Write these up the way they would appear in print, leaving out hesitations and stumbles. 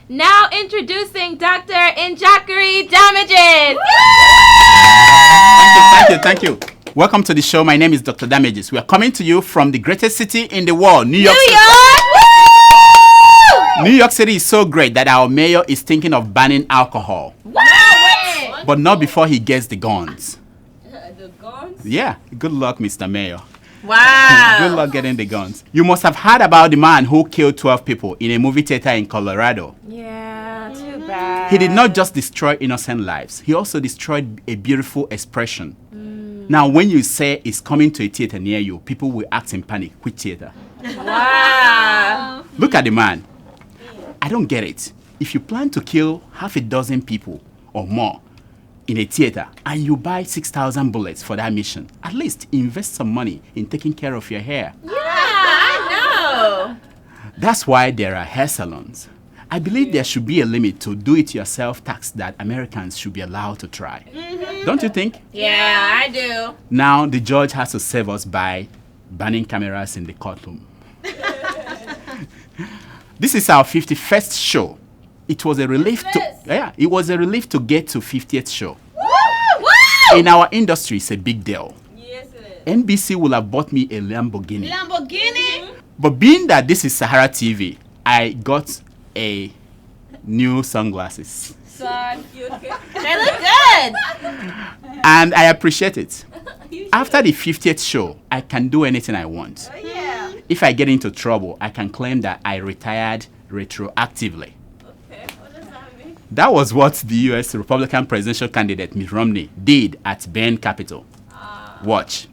Now introducing Dr. Injakari Damages. Thank you. Welcome to the show. My name is Dr. Damages. We are coming to you from the greatest city in the world, New York City. New York City is so great that our mayor is thinking of banning alcohol. What? But not before he gets the guns. The guns? Yeah, good luck, Mr. Mayor. Wow. Good luck getting the guns. You must have heard about the man who killed 12 people in a movie theater in Colorado. Yeah, too bad. He did not just destroy innocent lives. He also destroyed a beautiful expression. Now, when you say it's coming to a theater near you, people will act in panic. Which theater? Wow. Look at the man. I don't get it. If you plan to kill half a dozen people or more in a theater and you buy 6,000 bullets for that mission, at least invest some money in taking care of your hair. Yeah, I know. That's why there are hair salons. I believe there should be a limit to do-it-yourself tax that Americans should be allowed to try. Don't you think? Yeah, I do. Now the judge has to save us by banning cameras in the courtroom. This is our 51st show. It was a relief to get to 50th show. Woo! In our industry, it's a big deal. Yes, it is. NBC will have bought me a Lamborghini. Lamborghini? But being that this is Sahara TV, I got a new sunglasses. Son, you okay? They look good. And I appreciate it. After the 50th show, I can do anything I want. Oh, yeah. If I get into trouble, I can claim that I retired retroactively. Okay, what does that mean? That was what the U.S. Republican presidential candidate Mitt Romney did at Bain Capital. Watch.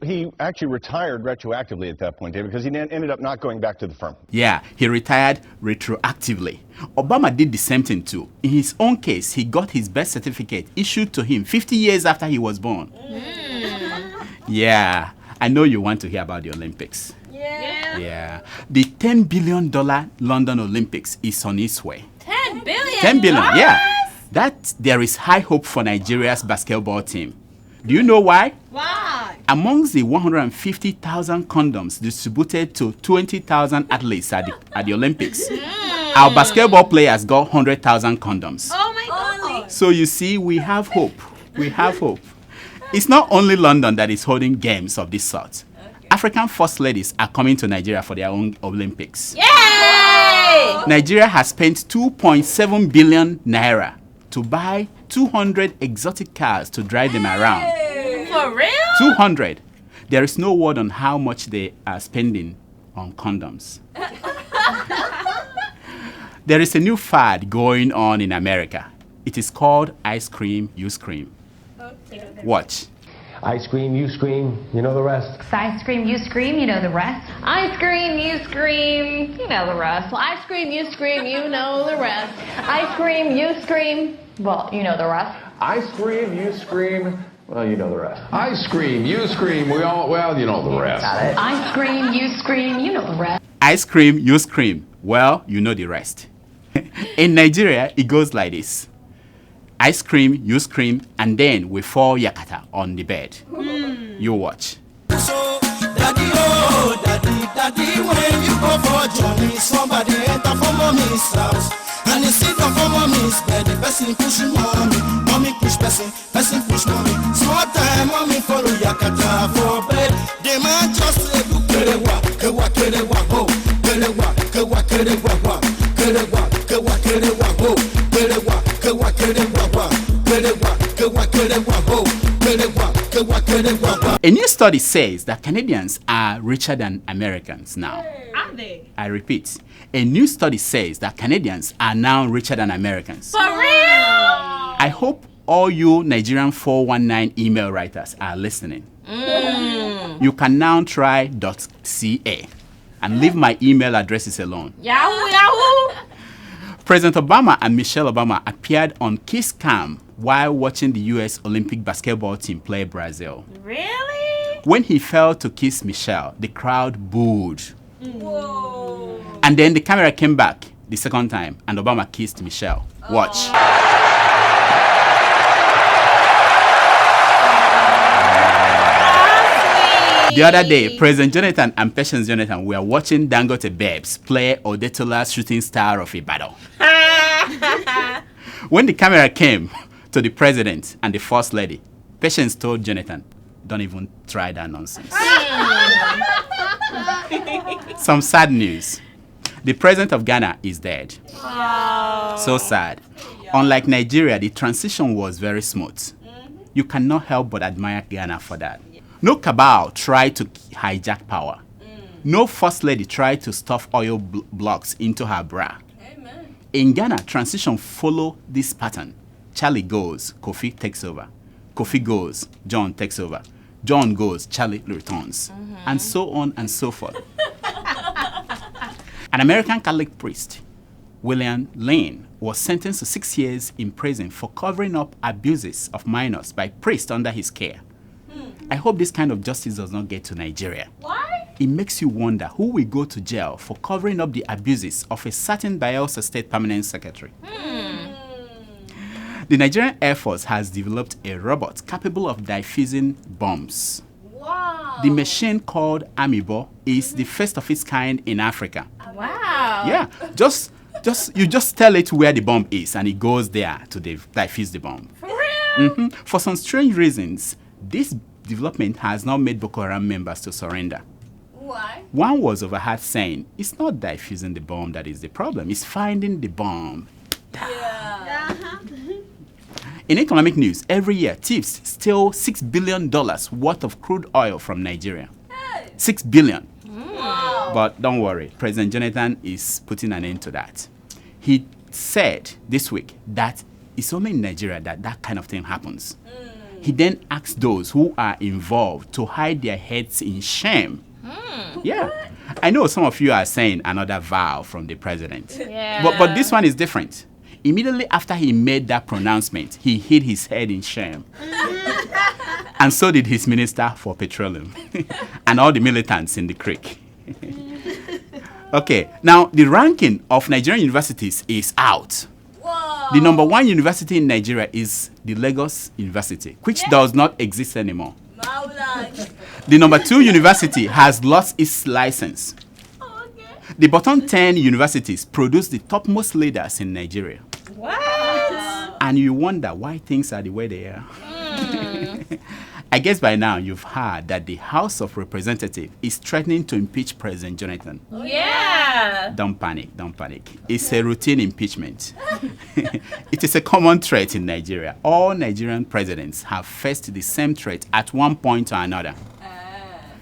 He actually retired retroactively at that point, David, because he ended up not going back to the firm. Yeah, he retired retroactively. Obama did the same thing too. In his own case, he got his birth certificate issued to him 50 years after he was born. Yeah, I know you want to hear about the Olympics. Yeah. The $10 billion London Olympics is on its way. 10 billion? 10 billion, yeah. That there is high hope for Nigeria's basketball team. Do you know why? Why? Amongst the 150,000 condoms distributed to 20,000 athletes at the Olympics, our basketball players got 100,000 condoms. Oh my God. So you see, we have hope. We have hope. It's not only London that is holding games of this sort. African first ladies are coming to Nigeria for their own Olympics. Yay! Nigeria has spent 2.7 billion naira to buy 200 exotic cars to drive them around. For real? 200. There is no word on how much they are spending on condoms. There is a new fad going on in America. It is called ice cream, you scream. Watch. I scream, you scream, you know the rest. I scream, you scream, you know the rest. I scream, you scream, you know the rest. Well, I scream, you scream, you know the rest. I scream, you scream, well, you know the rest. I scream, you scream, well, you know the rest. I scream, you scream, well, you know the rest. Got it. I scream, you scream, you know the rest. I scream, you scream. Well, you know the rest. In Nigeria, it goes like this. I scream, you scream, and then we fall yakata on the bed. You watch. So, daddy, oh, daddy, when you go for journey, somebody enter for mommy's house. And you sit down for mommy's bed, the person push mommy push person push mommy. Small time, mommy follow yakata for bed. The man just say, kerewa, ho, kerewa, ho, A new study says that Canadians are richer than Americans now. Are they? I repeat, a new study says that Canadians are now richer than Americans. For real? I hope all you Nigerian 419 email writers are listening. You can now try .ca and leave my email addresses alone. Yahoo! President Obama and Michelle Obama appeared on Kiss Cam while watching the U.S. Olympic basketball team play Brazil. Really? When he fell to kiss Michelle, the crowd booed. Whoa. And then the camera came back the second time and Obama kissed Michelle. Watch. The other day, President Jonathan and Patience Jonathan were watching Dangote Babes play Odetola's shooting star of Ibadan. When the camera came to the president and the first lady, Patience told Jonathan, don't even try that nonsense. Some sad news. The president of Ghana is dead. So sad. Unlike Nigeria, the transition was very smooth. You cannot help but admire Ghana for that. No cabal tried to hijack power. No first lady tried to stuff oil blocks into her bra. Amen. In Ghana, transition follow this pattern. Charlie goes, Kofi takes over. Kofi goes, John takes over. John goes, Charlie returns. And so on and so forth. An American Catholic priest, William Lane, was sentenced to 6 years in prison for covering up abuses of minors by priests under his care. I hope this kind of justice does not get to Nigeria. Why? It makes you wonder who will go to jail for covering up the abuses of a certain Bayelsa State Permanent Secretary. The Nigerian Air Force has developed a robot capable of diffusing bombs. Wow. The machine called Amiibo is the first of its kind in Africa. Wow. Yeah, you just tell it where the bomb is and it goes there to diffuse the bomb. For real? For some strange reasons, this development has not made Boko Haram members to surrender. Why? One was overheard saying, it's not diffusing the bomb that is the problem, it's finding the bomb. Yeah. In economic news, every year, thieves steal $6 billion worth of crude oil from Nigeria. Hey. $6 billion. Wow. But don't worry, President Jonathan is putting an end to that. He said this week that it's only in Nigeria that kind of thing happens. He then asked those who are involved to hide their heads in shame. Yeah. I know some of you are saying another vow from the president. Yeah. But this one is different. Immediately after he made that pronouncement, he hid his head in shame. And so did his minister for petroleum and all the militants in the creek. Okay, now the ranking of Nigerian universities is out. Whoa. The number 1 university in Nigeria is the Lagos University, which does not exist anymore. Maulan. The number 2 university has lost its license. Okay. The bottom 10 universities produce the topmost leaders in Nigeria. What? And you wonder why things are the way they are. I guess by now you've heard that the House of Representatives is threatening to impeach President Jonathan. Yeah. Don't panic, don't panic. It's a routine impeachment. It is a common threat in Nigeria. All Nigerian presidents have faced the same threat at one point or another.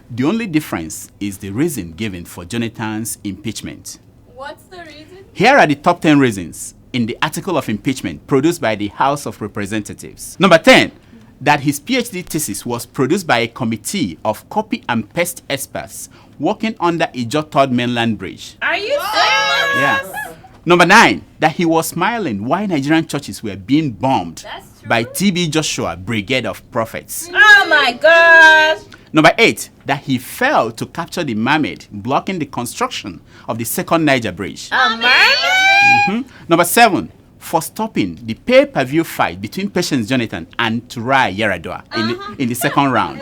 The only difference is the reason given for Jonathan's impeachment. What's the reason? Here are the top 10 reasons in the article of impeachment produced by the House of Representatives. Number 10, that his PhD thesis was produced by a committee of copy and paste experts working under Ijo Third Mainland Bridge. Are you serious? Yeah. Number 9, that he was smiling while Nigerian churches were being bombed That's true. by TB Joshua Brigade of Prophets. Oh my gosh. Number 8, that he failed to capture the mermaid blocking the construction of the second Niger Bridge. A mermaid? Number 7, for stopping the pay-per-view fight between Patience Jonathan and Turai Yaradua in the second round.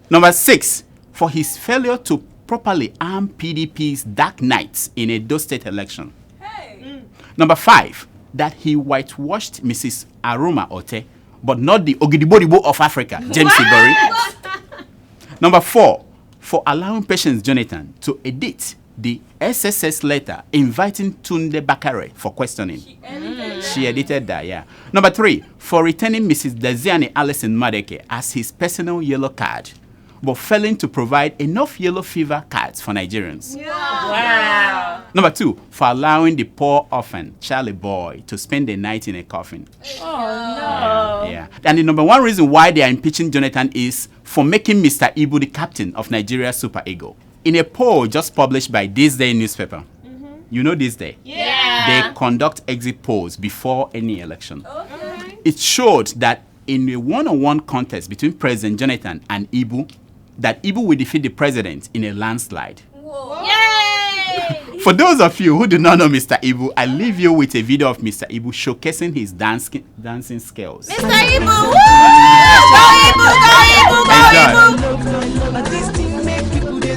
Number 6, for his failure to properly arm PDP's dark nights in a Edo State election. Hey. Number 5, that he whitewashed Mrs. Aroma Ote, but not the Ogidibodibo of Africa, James Ibori. Number 4, for allowing Patience Jonathan to edit the SSS letter inviting Tunde Bakare for questioning. She edited that, yeah. Number 3, for returning Mrs. Daziani Alison Madeke as his personal yellow card, but failing to provide enough yellow fever cards for Nigerians. Wow. Number 2, for allowing the poor orphan Charlie Boy to spend the night in a coffin. Oh no. Yeah. And the number 1 reason why they are impeaching Jonathan is for making Mr. Ibu the captain of Nigeria's Super Eagle. In a poll just published by This Day newspaper, you know This Day? Yeah. They conduct exit polls before any election. Okay. It showed that in a one-on-one contest between President Jonathan and Ibu, that Ibu will defeat the president in a landslide. Whoa. Yay! For those of you who do not know Mr. Ibu, I leave you with a video of Mr. Ibu showcasing his dancing skills. Mr. Ibu! Woo! Go Ibu! Go Ibu! Go Ibu! Enjoy. But this thing make people they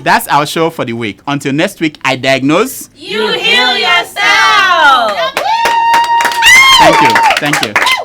That's our show for the week. Until next week, I diagnose. You heal yourself. Thank you. Thank you.